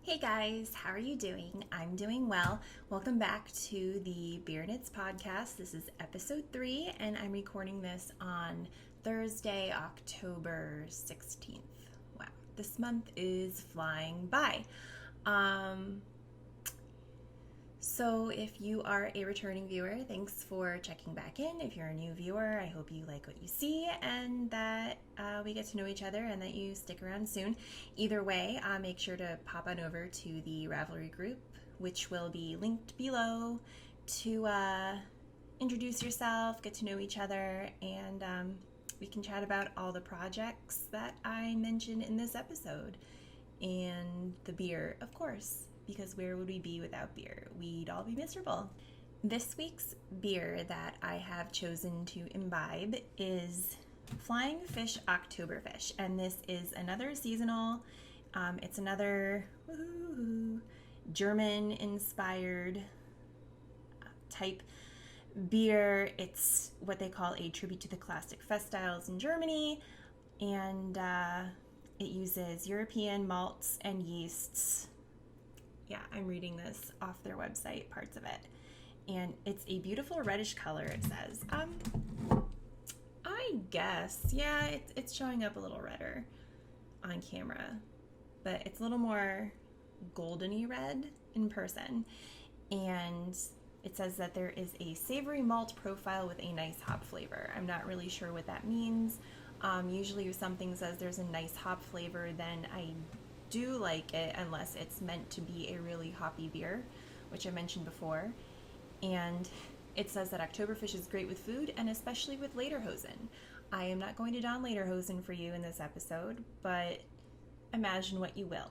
Hey guys, how are you doing? I'm doing well. Welcome back to the Beer Knits podcast. This is episode 3, and I'm recording this on Thursday, October 16th. Wow, this month is flying by. So if you are a returning viewer, thanks for checking back in. If you're a new viewer, I hope you like what you see and that we get to know each other and that you stick around soon. Either way, make sure to pop on over to the RAVELRY group, which will be linked below, to introduce yourself, get to know each other, and we can chat about all the projects that I mentioned in this episode. And the beer, of course, because where would we be without beer? We'd all be miserable. This week's beer that I have chosen to imbibe is Flying Fish Oktoberfish, and this is another seasonal. It's another German-inspired type beer. It's what they call a tribute to the classic fest styles in Germany, and it uses European malts and yeasts. Yeah, I'm reading this off their website, parts of it. And it's a beautiful reddish color, it says. I guess, yeah, it's showing up a little redder on camera. But it's a little more goldeny red in person. And it says that there is a savory malt profile with a nice hop flavor. I'm not really sure what that means. Usually if something says there's a nice hop flavor, then I do like it unless it's meant to be a really hoppy beer, which I mentioned before. And it says that Oktoberfish is great with food and especially with lederhosen. I am not going to don lederhosen for you in this episode, but imagine what you will.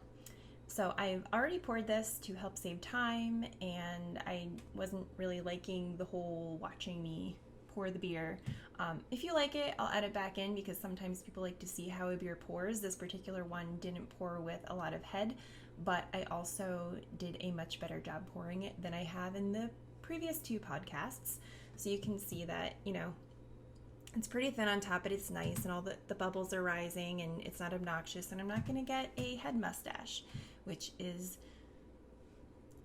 So I've already poured this to help save time, and I wasn't really liking the whole watching me pour the beer. If you like it, I'll add it back in because sometimes people like to see how a beer pours. This particular one didn't pour with a lot of head, but I also did a much better job pouring it than I have in the previous 2 podcasts. So you can see that, it's pretty thin on top, but it's nice, and all the bubbles are rising, and it's not obnoxious, and I'm not going to get a head mustache, which is,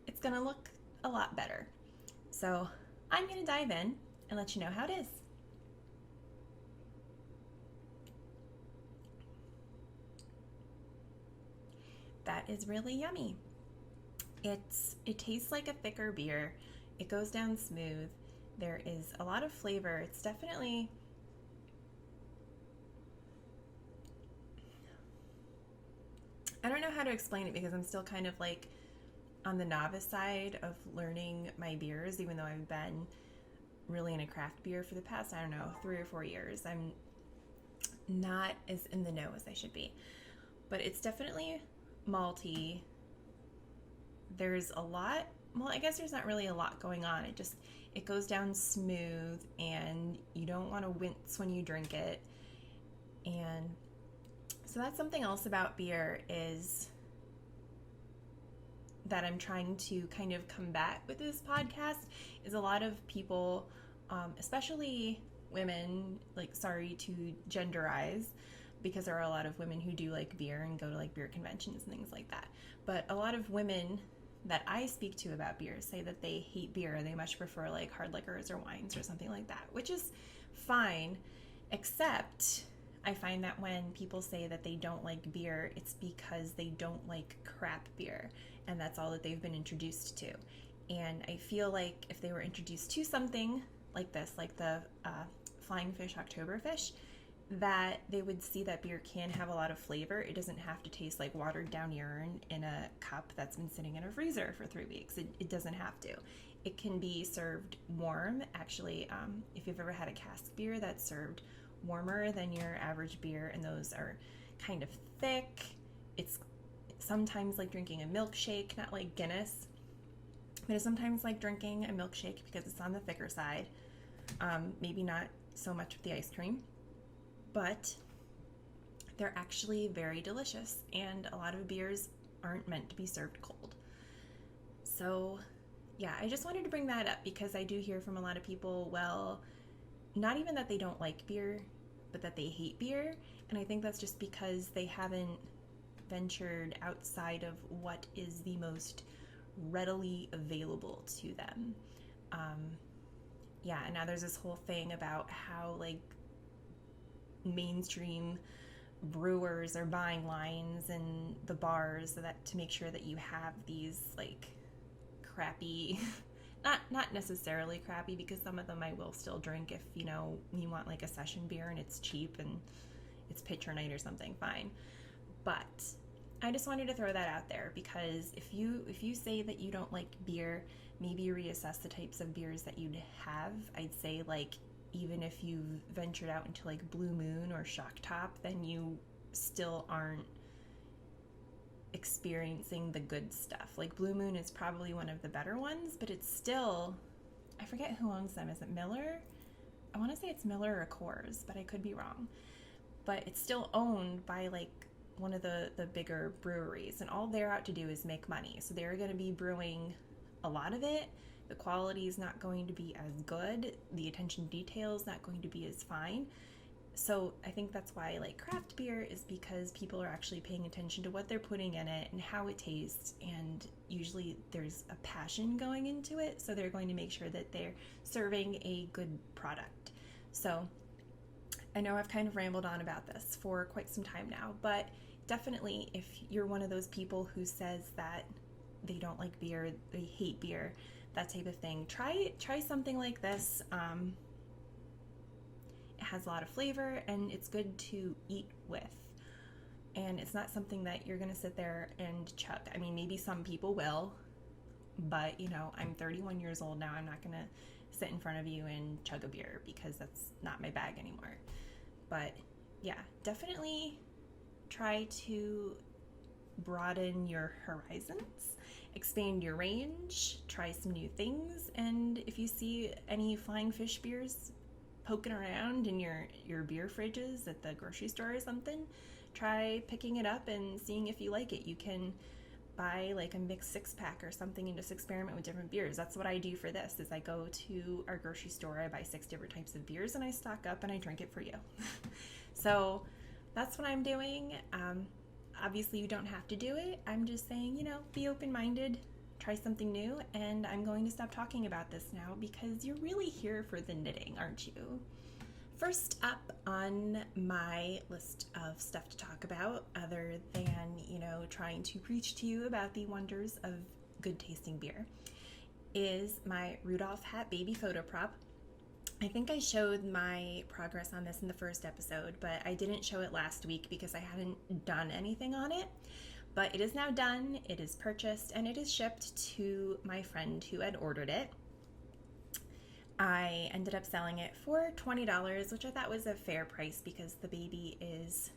it's going to look a lot better. So I'm going to dive in and let you know how it is. That is really yummy. It tastes like a thicker beer. It goes down smooth. There is a lot of flavor. It's definitely I don't know how to explain it because I'm still kind of like on the novice side of learning my beers, even though I've been really in a craft beer for the past, 3 or 4 years. I'm not as in the know as I should be. But it's definitely malty. There's a lot, I guess there's not really a lot going on. It goes down smooth, and you don't want to wince when you drink it. And so that's something else about beer is that I'm trying to kind of combat with this podcast is a lot of people, especially women, sorry to genderize, because there are a lot of women who do like beer and go to like beer conventions and things like that. But a lot of women that I speak to about beer say that they hate beer and they much prefer like hard liquors or wines or something like that, which is fine, except I find that when people say that they don't like beer, it's because they don't like crap beer, and that's all that they've been introduced to. And I feel like if they were introduced to something like this, like the Flying Fish Oktoberfish, that they would see that beer can have a lot of flavor. It doesn't have to taste like watered down urine in a cup that's been sitting in a freezer for 3 weeks. It doesn't have to. It can be served warm. Actually, if you've ever had a cask beer that's served warmer than your average beer, and those are kind of thick. It's sometimes like drinking a milkshake, not like Guinness, but it's sometimes like drinking a milkshake because it's on the thicker side. Maybe not so much with the ice cream, but they're actually very delicious, and a lot of beers aren't meant to be served cold. So yeah, I just wanted to bring that up because I do hear from a lot of people, well, not even that they don't like beer, but that they hate beer. And I think that's just because they haven't ventured outside of what is the most readily available to them. And now there's this whole thing about how like mainstream brewers are buying lines in the bars so that to make sure that you have these like crappy not necessarily crappy, because some of them I will still drink if you want like a session beer and it's cheap and it's pitcher night or something, fine. But I just wanted to throw that out there, because if you say that you don't like beer, maybe reassess the types of beers that you'd have. I'd say like even if you've ventured out into like Blue Moon or Shock Top, then you still aren't experiencing the good stuff. Like Blue Moon is probably one of the better ones, but it's still, I forget who owns them. Is it Miller? I want to say it's Miller or Coors, but I could be wrong. But it's still owned by like one of the bigger breweries, and all they're out to do is make money. So they're going to be brewing a lot of it. The quality is not going to be as good. The attention to detail is not going to be as fine. So I think that's why I like craft beer, is because people are actually paying attention to what they're putting in it and how it tastes, and usually there's a passion going into it, so they're going to make sure that they're serving a good product. So I know I've kind of rambled on about this for quite some time now, but definitely if you're one of those people who says that they don't like beer, they hate beer, that type of thing, try something like this. It has a lot of flavor and it's good to eat with. And it's not something that you're going to sit there and chug. I mean, maybe some people will, but I'm 31 years old now. I'm not going to sit in front of you and chug a beer, because that's not my bag anymore. But yeah, definitely try to broaden your horizons, expand your range, try some new things. And if you see any Flying Fish beers poking around in your beer fridges at the grocery store or something, try picking it up and seeing if you like it. You can buy like a mixed 6-pack or something and just experiment with different beers. That's what I do for this, is I go to our grocery store, I buy 6 different types of beers and I stock up and I drink it for you. So that's what I'm doing. Obviously you don't have to do it. I'm just saying, be open-minded, try something new, and I'm going to stop talking about this now because you're really here for the knitting, aren't you? First up on my list of stuff to talk about, other than, trying to preach to you about the wonders of good tasting beer, is my Rudolph hat baby photo prop. I think I showed my progress on this in the first episode, but I didn't show it last week because I hadn't done anything on it. But it is now done, it is purchased, and it is shipped to my friend who had ordered it. I ended up selling it for $20, which I thought was a fair price because the baby is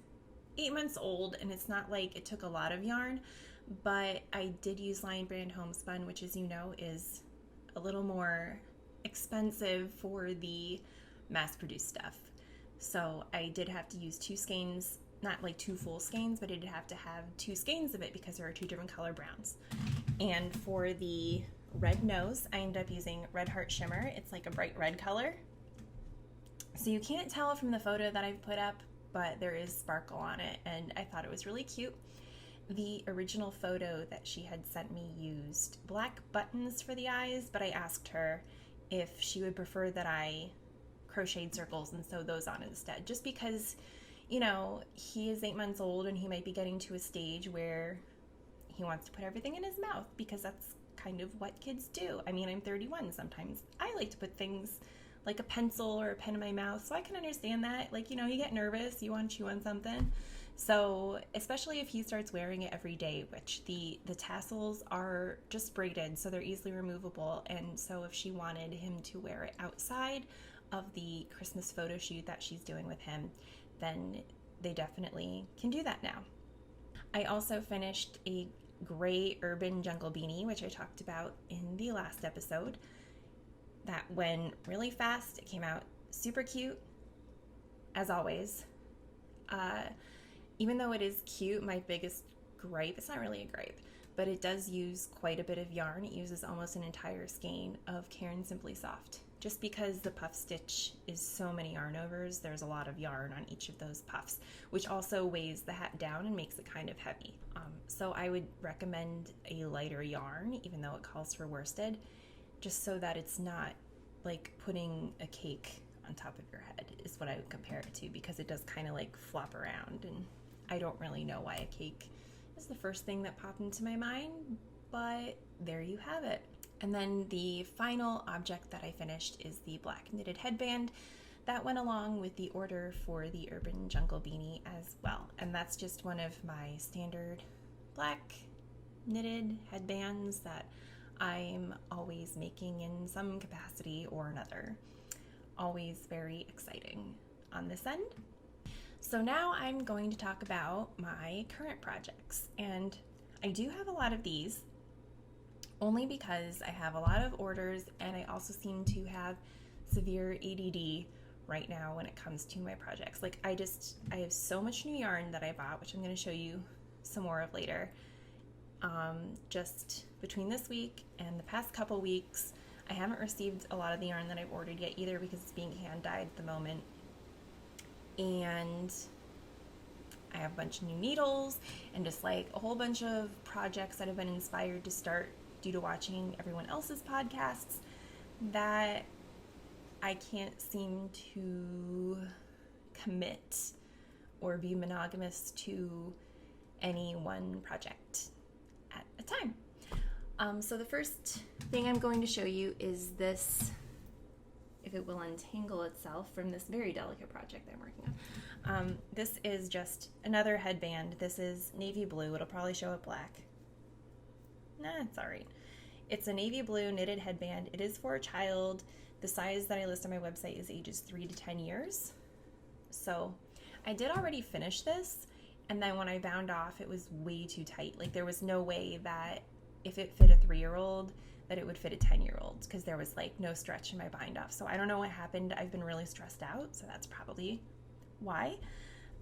8 months old and it's not like it took a lot of yarn, but I did use Lion Brand Homespun, which, as you know, is a little more expensive for the mass-produced stuff. So I did have to use 2 skeins, not like 2 full skeins, but I did have to have 2 skeins of it because there are 2 different color browns. And for the red nose, I ended up using Red Heart Shimmer. It's like a bright red color. So you can't tell from the photo that I've put up, but there is sparkle on it, and I thought it was really cute. The original photo that she had sent me used black buttons for the eyes, but I asked her if she would prefer that I crocheted circles and sew those on instead, just because, he is 8 months old and he might be getting to a stage where he wants to put everything in his mouth, because that's kind of what kids do. I mean, I'm 31. Sometimes I like to put things like a pencil or a pen in my mouth, so I can understand that. Like, you get nervous, you want to chew on something. So, especially if he starts wearing it every day, which the tassels are just braided, so they're easily removable. And so if she wanted him to wear it outside of the Christmas photo shoot that she's doing with him, then they definitely can do that now. I also finished a gray urban jungle beanie, which I talked about in the last episode. That went really fast. It came out super cute, as always. Even though it is cute, my biggest gripe, it's not really a gripe, but it does use quite a bit of yarn. It uses almost an entire skein of Cairn Simply Soft just because the puff stitch is so many yarn overs, there's a lot of yarn on each of those puffs, which also weighs the hat down and makes it kind of heavy. So I would recommend a lighter yarn, even though it calls for worsted, just so that it's not like putting a cake on top of your head is what I would compare it to, because it does kind of like flop around, and I don't really know why a cake is the first thing that popped into my mind, but there you have it. And then the final object that I finished is the black knitted headband that went along with the order for the Urban Jungle beanie as well. And that's just one of my standard black knitted headbands that I'm always making in some capacity or another. Always very exciting on this end. So now I'm going to talk about my current projects, and I do have a lot of these only because I have a lot of orders, and I also seem to have severe ADD right now when it comes to my projects. Like I have so much new yarn that I bought, which I'm going to show you some more of later. Just between this week and the past couple weeks, I haven't received a lot of the yarn that I've ordered yet either, because it's being hand dyed at the moment. And I have a bunch of new needles and just like a whole bunch of projects that have been inspired to start due to watching everyone else's podcasts that I can't seem to commit or be monogamous to any one project at a time. So the first thing I'm going to show you is this, if it will untangle itself from this very delicate project I'm working on. This is just another headband. This is navy blue. It'll probably show up black. Nah, it's all right. It's a navy blue knitted headband. It is for a child. The size that I list on my website is ages 3 to 10 years. So I did already finish this, and then when I bound off, it was way too tight. Like there was no way that if it fit a 3-year-old, that it would fit a 10-year-old, because there was like no stretch in my bind off. So I don't know what happened. I've been really stressed out, so that's probably why.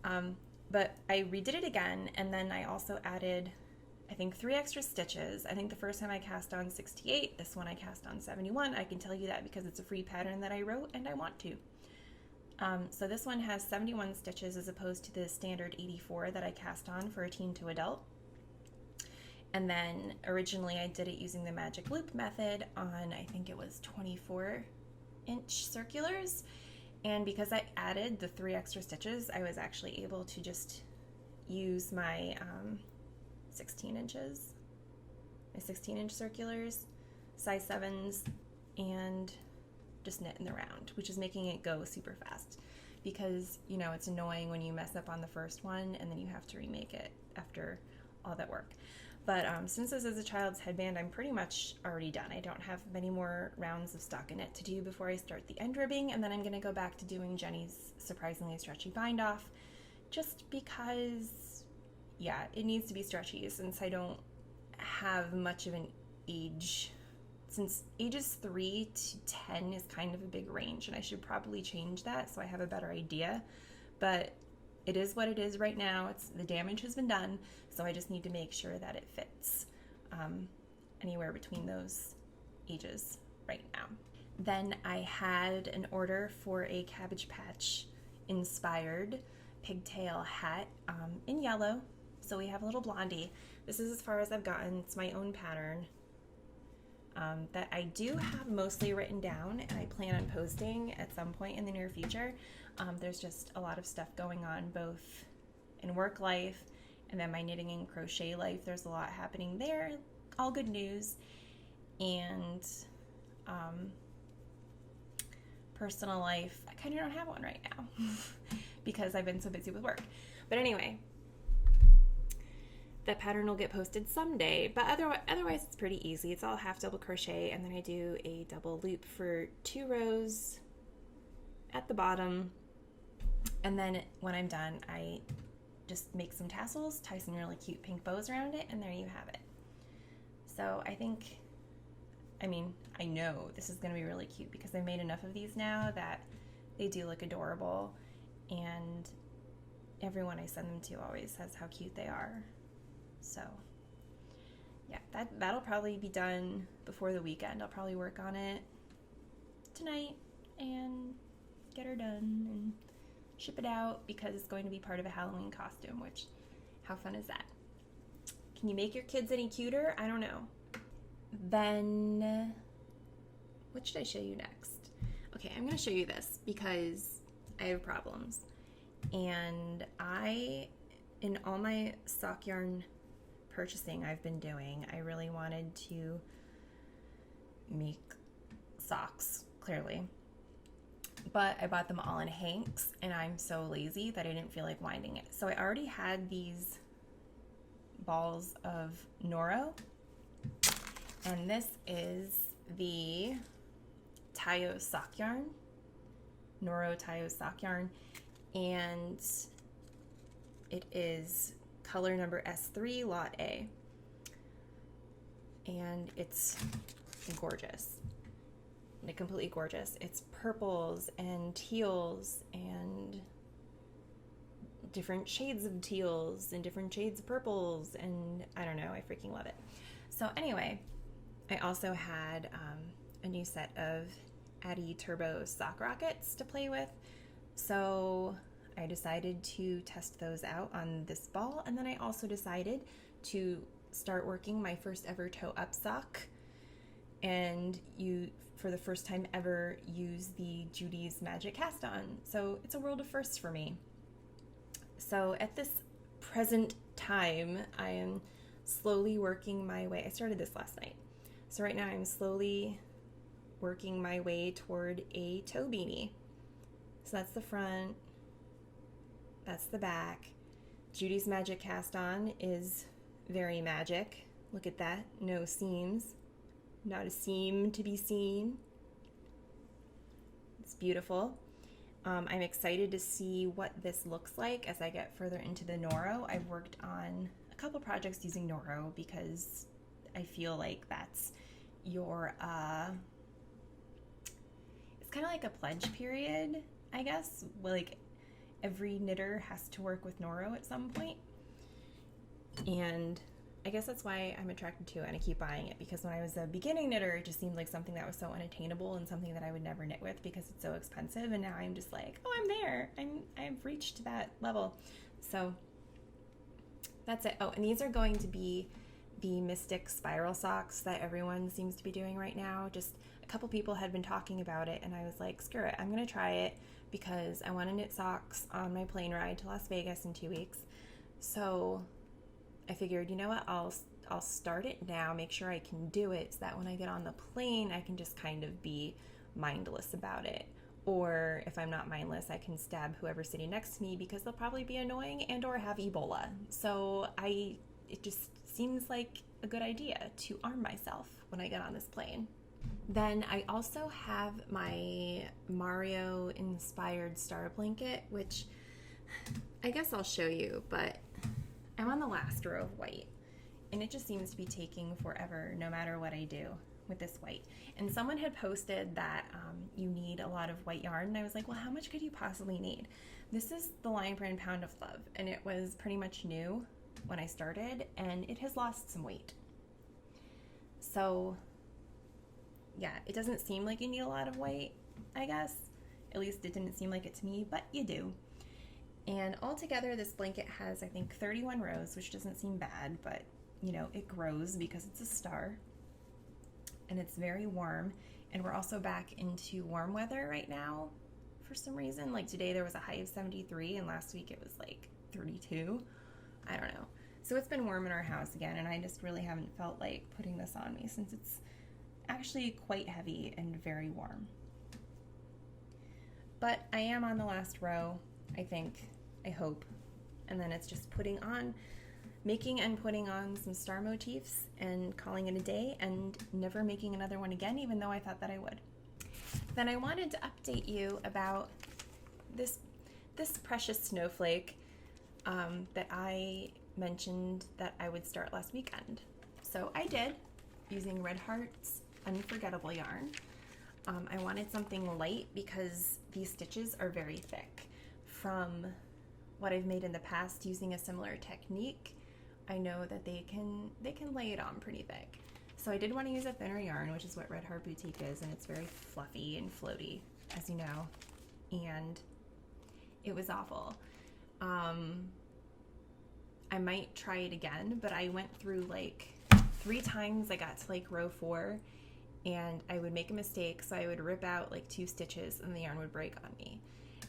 But I redid it again, and then I also added, I think, 3 extra stitches. I think the first time I cast on 68, this one I cast on 71. I can tell you that because it's a free pattern that I wrote and I want to. So this one has 71 stitches as opposed to the standard 84 that I cast on for a teen to adult. And then originally I did it using the magic loop method on, I think it was 24-inch circulars. And because I added the 3 extra stitches, I was actually able to just use my 16 inches, my 16-inch circulars, size 7s, and just knit in the round, which is making it go super fast. Because, you know, it's annoying when you mess up on the first one and then you have to remake it after all that work. But since this is a child's headband, I'm pretty much already done. I don't have many more rounds of stockinette to do before I start the end ribbing, and then I'm going to go back to doing Jenny's surprisingly stretchy bind off, just because, yeah, it needs to be stretchy since I don't have much of an age. Since ages 3 to 10 is kind of a big range, and I should probably change that so I have a better idea. But it is what it is right now. The damage has been done, so I just need to make sure that it fits anywhere between those ages right now. Then I had an order for a Cabbage Patch inspired pigtail hat in yellow. So we have a little blondie. This is as far as I've gotten. It's my own pattern that I do have mostly written down, and I plan on posting at some point in the near future. There's just a lot of stuff going on both in work life and then my knitting and crochet life. There's a lot happening there, all good news, and personal life, I kind of don't have one right now because I've been so busy with work. But anyway, that pattern will get posted someday, but otherwise it's pretty easy. It's all half double crochet, and then I do a double loop for 2 rows at the bottom, and then when I'm done, I just make some tassels, tie some really cute pink bows around it, and there you have it. So I know this is going to be really cute because I've made enough of these now that they do look adorable, and everyone I send them to always says how cute they are. So yeah, that'll probably be done before the weekend. I'll probably work on it tonight and get her done and ship it out because it's going to be part of a Halloween costume, which, how fun is that? Can you make your kids any cuter? I don't know. Then, what should I show you next? Okay, I'm going to show you this because I have problems. And in all my sock yarn purchasing I've been doing, I really wanted to make socks, clearly. But I bought them all in hanks, and I'm so lazy that I didn't feel like winding it. So I already had these balls of Noro, and this is the Tayo sock yarn, Noro Tayo sock yarn, and it is color number S3, lot A, and it's gorgeous. Like, completely gorgeous. It's purples and teals and different shades of teals and different shades of purples, and I don't know, I freaking love it. So anyway, I also had a new set of Addy Turbo sock rockets to play with, so I decided to test those out on this ball, and then I also decided to start working my first ever toe up sock, and for the first time ever, use the Judy's Magic cast on. So it's a world of firsts for me. So at this present time, I am slowly working my way. I started this last night. So right now I'm slowly working my way toward a toe beanie. So that's the front, that's the back. Judy's Magic cast on is very magic. Look at that, no seams. Not a seam to be seen. It's beautiful. I'm excited to see what this looks like as I get further into the Noro. I've worked on a couple projects using Noro because I feel like that's your, it's kind of like a pledge period, I guess. Like, every knitter has to work with Noro at some point. And I guess that's why I'm attracted to it and I keep buying it, because when I was a beginning knitter, it just seemed like something that was so unattainable and something that I would never knit with because it's so expensive. And now I'm just like, oh, I'm there. I've reached that level. So that's it. Oh, and these are going to be the Mystic spiral socks that everyone seems to be doing right now. Just a couple people had been talking about it, and I was like, screw it, I'm gonna try it because I want to knit socks on my plane ride to Las Vegas in 2 weeks. So I figured, you know what, I'll start it now, make sure I can do it, so that when I get on the plane, I can just kind of be mindless about it. Or if I'm not mindless, I can stab whoever's sitting next to me because they'll probably be annoying and or have Ebola. So it just seems like a good idea to arm myself when I get on this plane. Then I also have my Mario inspired star blanket, which I guess I'll show you, but I'm on the last row of white, and it just seems to be taking forever no matter what I do with this white. And someone had posted that you need a lot of white yarn, and I was like, well, how much could you possibly need? This is the Lion Brand Pound of Love, and it was pretty much new when I started, and it has lost some weight. So yeah, it doesn't seem like you need a lot of white, I guess. At least it didn't seem like it to me, but you do. And altogether, this blanket has, I think, 31 rows, which doesn't seem bad, but, you know, it grows because it's a star. And it's very warm. And we're also back into warm weather right now for some reason. Like today there was a high of 73, and last week it was like 32. I don't know. So it's been warm in our house again, and I just really haven't felt like putting this on me since it's actually quite heavy and very warm. But I am on the last row, I think, I hope. And then it's just making and putting on some star motifs and calling it a day and never making another one again, even though I thought that I would. Then I wanted to update you about this precious snowflake that I mentioned that I would start last weekend. So I did, using Red Heart's Unforgettable yarn. I wanted something light because these stitches are very thick. From what I've made in the past using a similar technique, I know that they can lay it on pretty thick. So I did want to use a thinner yarn, which is what Red Heart Boutique is, and it's very fluffy and floaty, as you know, and it was awful. I might try it again, but I went through like 3 times. I got to like row 4, and I would make a mistake, so I would rip out like 2 stitches and the yarn would break on me.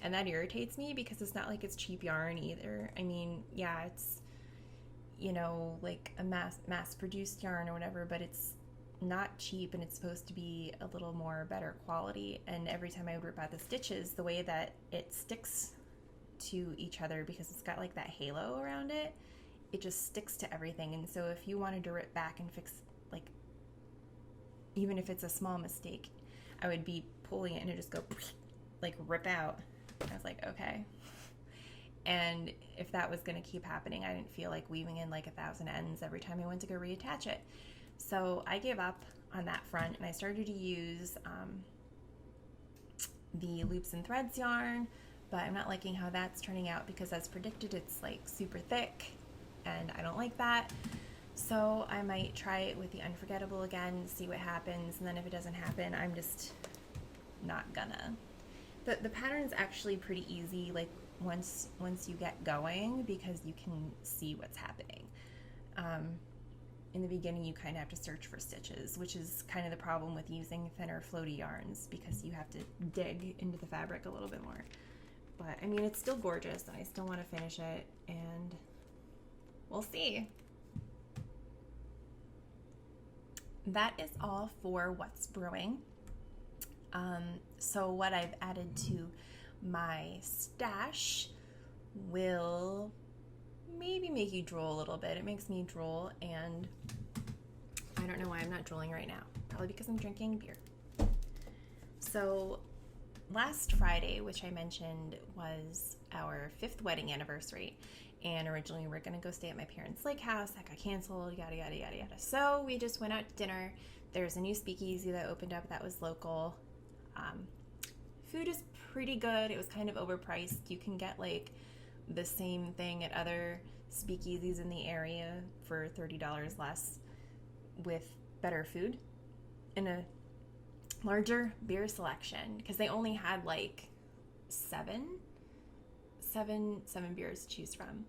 And that irritates me because it's not like it's cheap yarn either. I mean, yeah, it's, you know, like a mass-produced yarn or whatever, but it's not cheap, and it's supposed to be a little more better quality. And every time I would rip out the stitches, the way that it sticks to each other, because it's got like that halo around it, it just sticks to everything. And so if you wanted to rip back and fix, like, even if it's a small mistake, I would be pulling it and it just go like rip out. I was like, okay. And if that was going to keep happening, I didn't feel like weaving in like 1,000 ends every time I went to go reattach it. So I gave up on that front, and I started to use the Loops and Threads yarn, but I'm not liking how that's turning out because, as predicted, it's like super thick, and I don't like that. So I might try it with the Unforgettable again, see what happens, and then if it doesn't happen, I'm just not gonna. The pattern's actually pretty easy, like once you get going, because you can see what's happening. In the beginning, you kind of have to search for stitches, which is kind of the problem with using thinner floaty yarns, because you have to dig into the fabric a little bit more. But I mean, it's still gorgeous, and I still want to finish it, and we'll see. That is all for what's brewing. So what I've added to my stash will maybe make you drool a little bit. It makes me drool, and I don't know why I'm not drooling right now. Probably because I'm drinking beer. So last Friday, which I mentioned, was our 5th wedding anniversary, and originally we were going to go stay at my parents' lake house. That got canceled, yada, yada, yada, yada. So we just went out to dinner. There's a new speakeasy that opened up that was local. Food is pretty good. It was kind of overpriced. You can get like the same thing at other speakeasies in the area for $30 less with better food and a larger beer selection, because they only had like seven beers to choose from,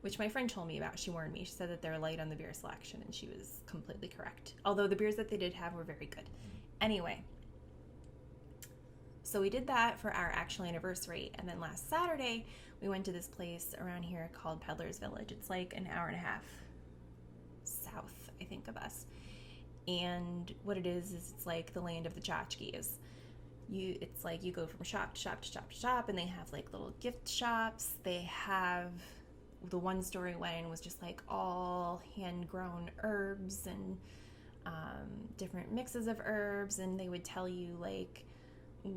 which my friend told me about. She warned me. She said that they're light on the beer selection, and she was completely correct. Although the beers that they did have were very good. Anyway, so we did that for our actual anniversary, and then last Saturday we went to this place around here called Peddler's Village. It's like an hour and a half south, I think, of us. And what it is it's like the land of the tchotchkes. It's like you go from shop to shop to shop to shop, and they have like little gift shops. They have, the one store I went in was just like all hand-grown herbs and different mixes of herbs, and they would tell you like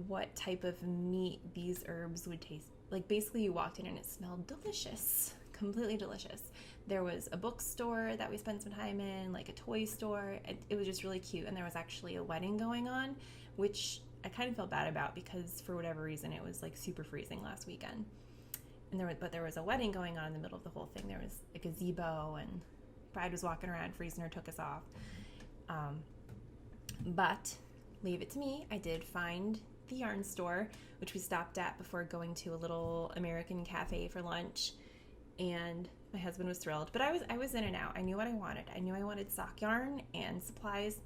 what type of meat these herbs would taste like. Basically, you walked in and it smelled delicious, completely delicious. There was a bookstore that we spent some time in, like a toy store. It was just really cute, and there was actually a wedding going on, which I kind of felt bad about because for whatever reason it was like super freezing last weekend. And there was a wedding going on in the middle of the whole thing. There was a gazebo, and bride was walking around freezing her tuchus off. But leave it to me, I did find the yarn store, which we stopped at before going to a little American cafe for lunch, and my husband was thrilled. But I was in and out. I knew what I wanted. I knew I wanted sock yarn and supplies,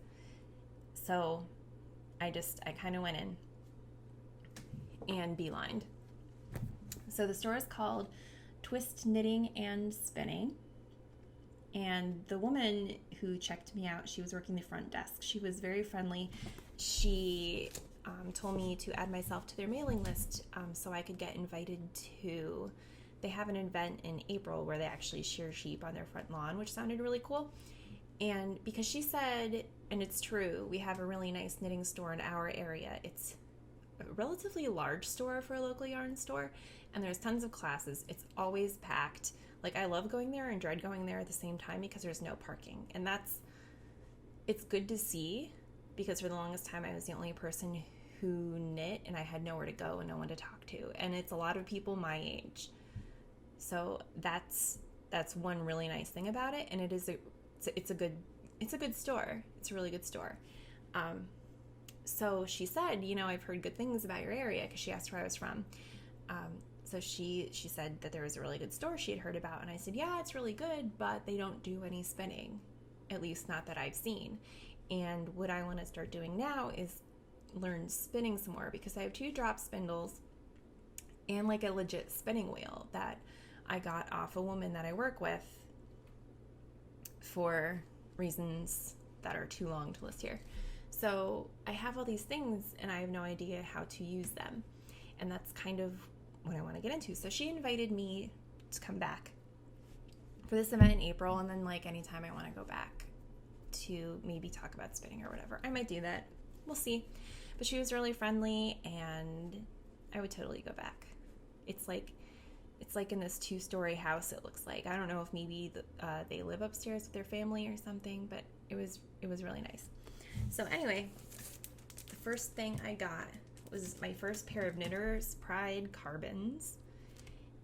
so I kind of went in and beelined. So the store is called Twist Knitting and Spinning, and the woman who checked me out, she was working the front desk. She was very friendly. She told me to add myself to their mailing list so I could get invited to, they have an event in April where they actually shear sheep on their front lawn, which sounded really cool. And because she said, and it's true, we have a really nice knitting store in our area. It's a relatively large store for a local yarn store, and there's tons of classes. It's always packed. Like, I love going there and dread going there at the same time because there's no parking. And it's good to see, because for the longest time I was the only person who knit, and I had nowhere to go and no one to talk to. And it's a lot of people my age. So that's one really nice thing about it, and it's a good it's a good store. It's a really good store. So she said, I've heard good things about your area, because she asked where I was from. So she said that there was a really good store she had heard about, and I said, yeah, it's really good, but they don't do any spinning, at least not that I've seen. And what I want to start doing now is learn spinning some more, because I have 2 drop spindles and like a legit spinning wheel that I got off a woman that I work with for reasons that are too long to list here. So I have all these things and I have no idea how to use them. And that's kind of what I want to get into. So she invited me to come back for this event in April, and then like anytime I want to go back to maybe talk about spinning or whatever, I might do that. We'll see. But she was really friendly and I would totally go back. It's like in this 2-story house, it looks like. I don't know if maybe they live upstairs with their family or something, but it was really nice. So anyway, the first thing I got was my first pair of Knitter's Pride carbons,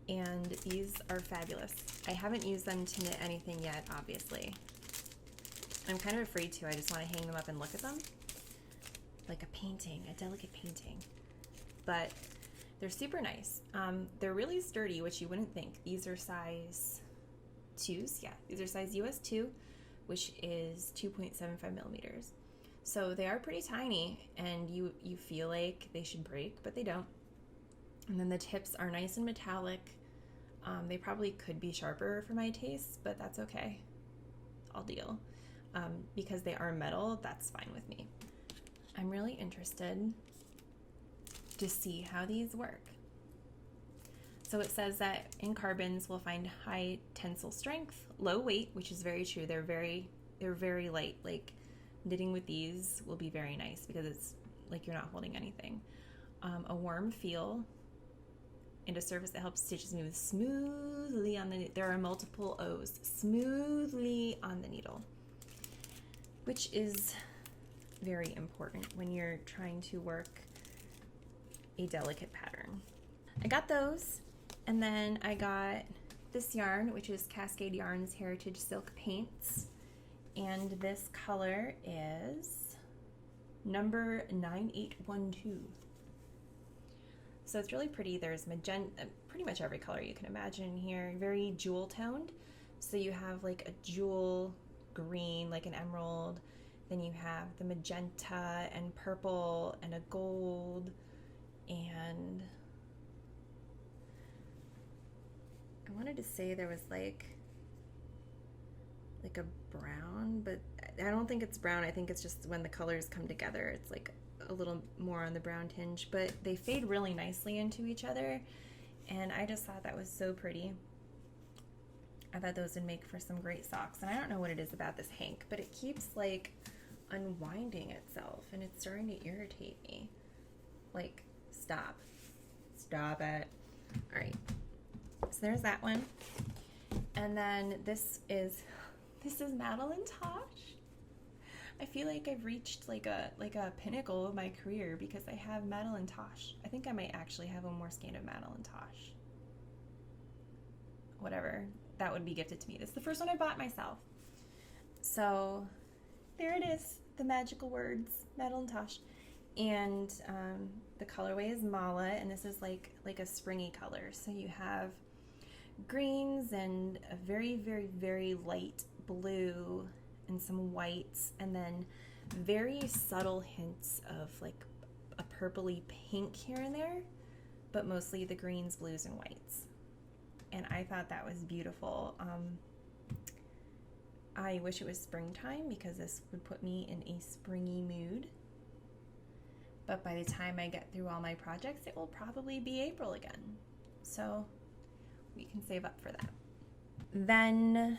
and these are fabulous. I haven't used them to knit anything yet, obviously. I'm kind of afraid to. I just want to hang them up and look at them like a painting, a delicate painting. But they're super nice. They're really sturdy, which you wouldn't think. These are size 2s. Yeah, these are size US 2, which is 2.75 millimeters. So they are pretty tiny, and you feel like they should break, but they don't. And then the tips are nice and metallic. They probably could be sharper for my taste, but that's okay. I'll deal. Because they are metal, that's fine with me. I'm really interested to see how these work. So it says that in carbons we'll find high tensile strength, low weight, which is very true. They're very light. Like knitting with these will be very nice because it's like you're not holding anything. A warm feel, and a surface that helps stitches move smoothly on the. There are multiple O's. Smoothly on the needle, which is very important when you're trying to work a delicate pattern. I got those, and then I got this yarn, which is Cascade Yarns Heritage Silk Paints, and this color is number 9812. So it's really pretty. There's magenta, pretty much every color you can imagine here, very jewel toned. So you have like a jewel green, like an emerald, then you have the magenta and purple and a gold, and I wanted to say there was like a brown, but I don't think it's brown. I think it's just when the colors come together, it's like a little more on the brown tinge, but they fade really nicely into each other, and I just thought that was so pretty. I thought those would make for some great socks, and I don't know what it is about this hank, but it keeps like unwinding itself, and it's starting to irritate me. Like, stop it. All right, so there's that one, and then this is Madeline Tosh. I feel like I've reached like a pinnacle of my career because I have Madeline Tosh. I think I might actually have one more skein of Madeline Tosh. Whatever, that would be gifted to me. This is the first one I bought myself. So there it is, the magical words, Madeline Tosh. And the colorway is Mala, and this is like a springy color. So you have greens and a very, very, very light blue and some whites, and then very subtle hints of like a purpley pink here and there, but mostly the greens, blues, and whites. And I thought that was beautiful. I wish it was springtime because this would put me in a springy mood. But by the time I get through all my projects, it will probably be April again. So we can save up for that. Then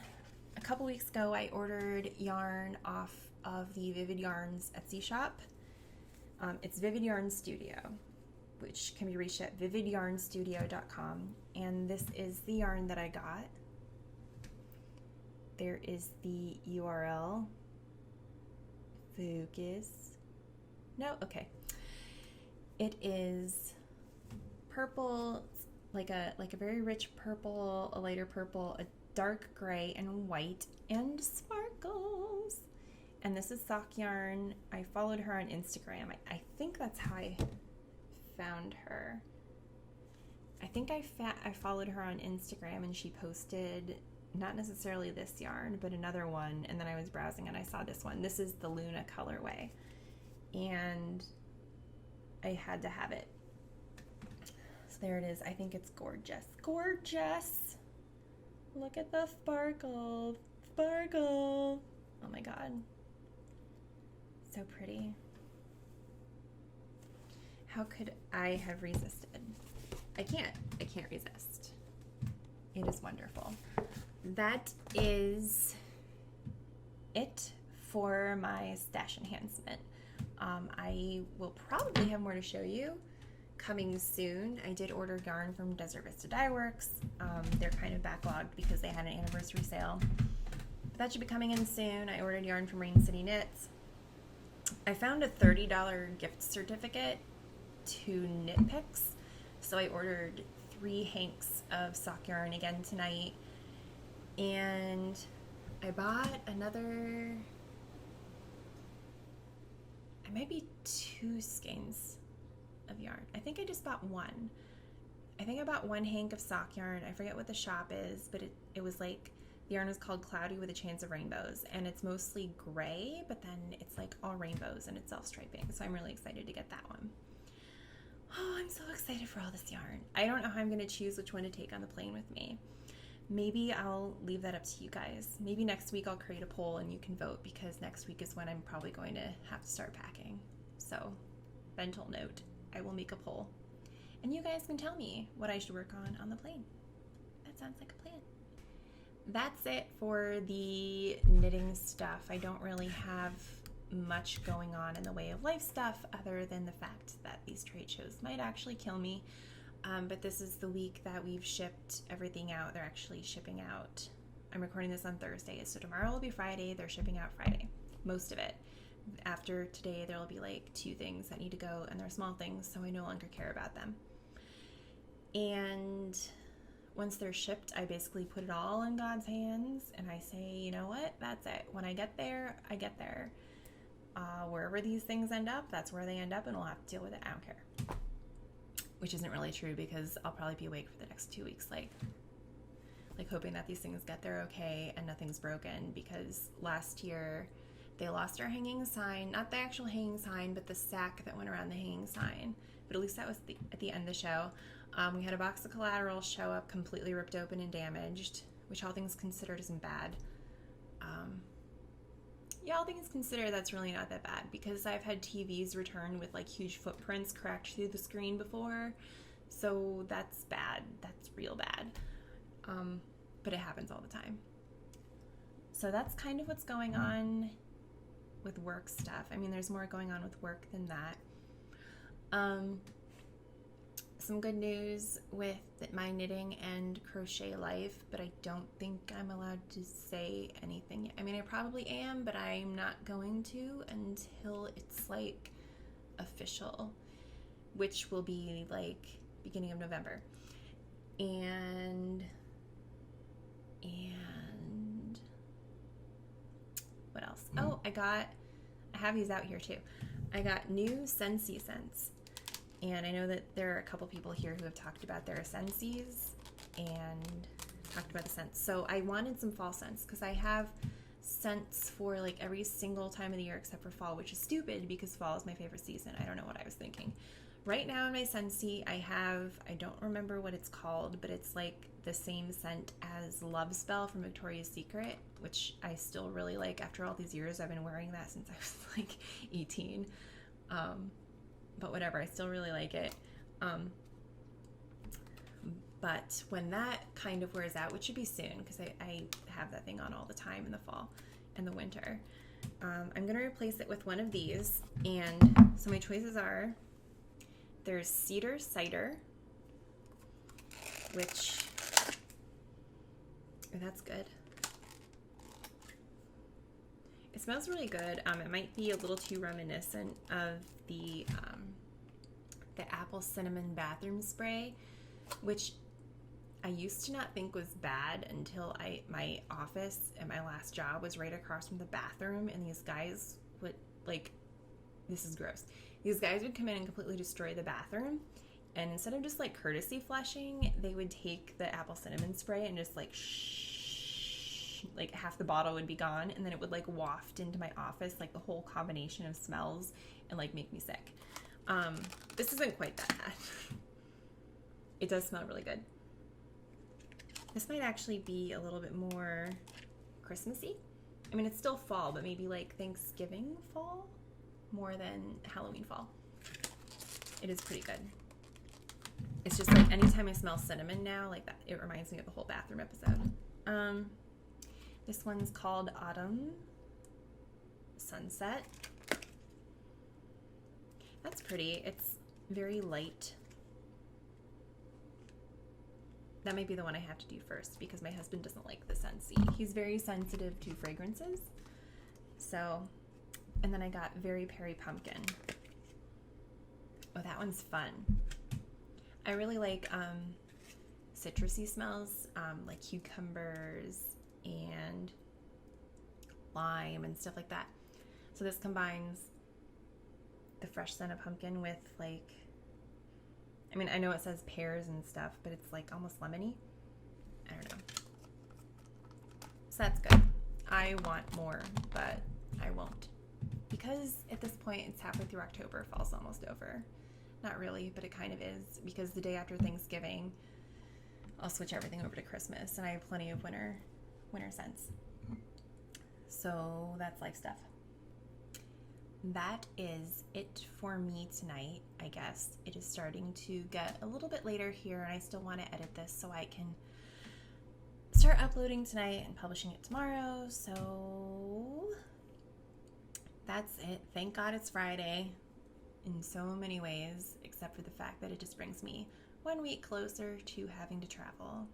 a couple weeks ago, I ordered yarn off of the Vivid Yarns Etsy shop. It's Vivid Yarn Studio, which can be reached at vividyarnstudio.com. And this is the yarn that I got. There is the URL. Focus. No, okay. It is purple, like a very rich purple, a lighter purple, a dark gray, and white, and sparkles. And this is sock yarn. I followed her on Instagram. I think that's how I found her. I think I followed her on Instagram and she posted not necessarily this yarn, but another one. And then I was browsing and I saw this one. This is the Luna colorway. And I had to have it. So there it is. I think it's gorgeous. Gorgeous. Look at the sparkle. Sparkle. Oh my God. So pretty. How could I have resisted? I can't resist. It is wonderful. That is it for my stash enhancement. I will probably have more to show you coming soon. I did order yarn from Desert Vista Dye Works. They're kind of backlogged because they had an anniversary sale. But that should be coming in soon. I ordered yarn from Rain City Knits. I found a $30 gift certificate to Knit Picks. So I ordered 3 hanks of sock yarn again tonight. And I bought another, it might be 2 skeins of yarn. I think I just bought 1. I think I bought 1 hank of sock yarn. I forget what the shop is, but it was like, the yarn was called Cloudy with a Chance of Rainbows, and it's mostly gray, but then it's like all rainbows and it's self-striping. So I'm really excited to get that one. Oh, I'm so excited for all this yarn. I don't know how I'm going to choose which one to take on the plane with me. Maybe I'll leave that up to you guys. Maybe next week I'll create a poll and you can vote, because next week is when I'm probably going to have to start packing. So, mental note, I will make a poll. And you guys can tell me what I should work on the plane. That sounds like a plan. That's it for the knitting stuff. I don't really have much going on in the way of life stuff other than the fact that these trade shows might actually kill me. But this is the week that we've shipped everything out. They're actually shipping out. I'm recording this on Thursday, so tomorrow will be Friday. They're shipping out Friday, most of it. After today, there will be like 2 things that need to go, and they're small things, so I no longer care about them. And once they're shipped, I basically put it all in God's hands, and I say, you know what, that's it. When I get there, I get there. Wherever these things end up, that's where they end up, and we'll have to deal with it. I don't care. Which isn't really true, because I'll probably be awake for the next 2 weeks, like hoping that these things get there okay and nothing's broken, because last year they lost our hanging sign, not the actual hanging sign, but the sack that went around the hanging sign. But at least that was at the end of the show. We had a box of collateral show up completely ripped open and damaged, which all things considered isn't bad. Yeah, all things considered, that's really not that bad, because I've had TVs return with like huge footprints cracked through the screen before, so that's bad. That's real bad. But it happens all the time. So that's kind of what's going on with work stuff. I mean, there's more going on with work than that. Some good news with my knitting and crochet life, but I don't think I'm allowed to say anything yet. I mean, I probably am, but I'm not going to until it's like official, which will be like beginning of November. And what else? Oh, I have these out here too. I got new Scentsy scents. And I know that there are a couple people here who have talked about their Scentsies and talked about the scents. So I wanted some fall scents, because I have scents for like every single time of the year except for fall, which is stupid because fall is my favorite season. I don't know what I was thinking. Right now in my Scentsy, I don't remember what it's called, but it's like the same scent as Love Spell from Victoria's Secret, which I still really like after all these years. I've been wearing that since I was like 18. But whatever, I still really like it. But when that kind of wears out, which should be soon, because I have that thing on all the time in the fall and the winter, I'm going to replace it with one of these. And so my choices are, there's Cedar Cider, which, that's good. It smells really good. It might be a little too reminiscent of the apple cinnamon bathroom spray, which I used to not think was bad until my office at my last job was right across from the bathroom, and these guys would, like, this is gross. These guys would come in and completely destroy the bathroom, and instead of just like courtesy flushing, they would take the apple cinnamon spray and just like like half the bottle would be gone, and then it would like waft into my office, like the whole combination of smells, and like make me sick. This isn't quite that bad. It does smell really good. This might actually be a little bit more Christmassy. I mean, it's still fall, but maybe like Thanksgiving fall more than Halloween fall. It is pretty good. It's just like anytime I smell cinnamon now, like that, it reminds me of the whole bathroom episode. This one's called Autumn Sunset. That's pretty. It's very light. That might be the one I have to do first because my husband doesn't like the Scentsy. He's very sensitive to fragrances. So, and then I got Very Perry Pumpkin. Oh, that one's fun. I really like citrusy smells, like cucumbers and lime and stuff like that. So this combines the fresh scent of pumpkin with like, I mean, I know it says pears and stuff, but it's like almost lemony. I don't know. So that's good. I want more, but I won't. Because at this point, it's halfway through October. Fall's almost over. Not really, but it kind of is. Because the day after Thanksgiving, I'll switch everything over to Christmas. And I have plenty of winter scents. So that's life stuff. That is it for me tonight, I guess. It is starting to get a little bit later here, and I still want to edit this so I can start uploading tonight and publishing it tomorrow. So that's it. Thank God it's Friday in so many ways, except for the fact that it just brings me 1 week closer to having to travel.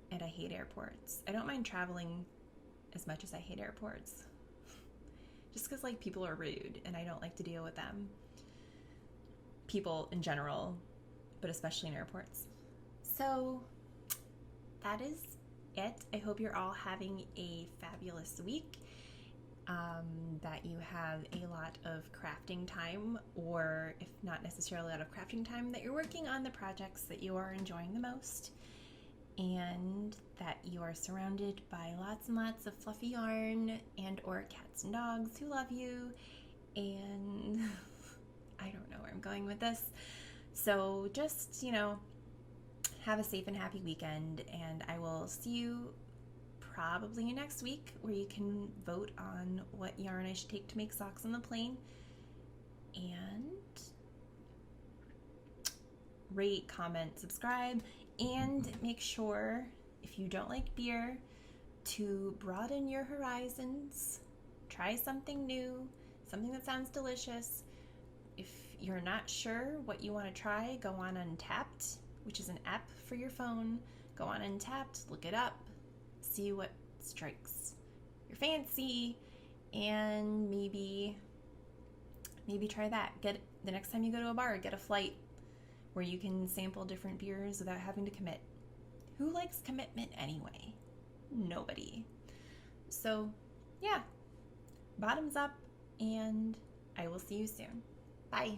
And I hate airports. I don't mind traveling as much as I hate airports. Just because, like, people are rude and I don't like to deal with them. People in general, but especially in airports. So that is it. I hope you're all having a fabulous week. That you have a lot of crafting time, or if not necessarily a lot of crafting time, that you're working on the projects that you are enjoying the most, and that you are surrounded by lots and lots of fluffy yarn and or cats and dogs who love you, and I don't know where I'm going with this. So just, have a safe and happy weekend, and I will see you probably next week, where you can vote on what yarn I should take to make socks on the plane, and rate, comment, subscribe, and make sure, if you don't like beer, to broaden your horizons. Try something new, something that sounds delicious. If you're not sure what you want to try, go on Untapped, which is an app for your phone. Go on Untapped, look it up, see what strikes your fancy, and maybe try that. Get the next time you go to a bar, get a flight where you can sample different beers without having to commit. Who likes commitment anyway? Nobody. So yeah, bottoms up, and I will see you soon. Bye.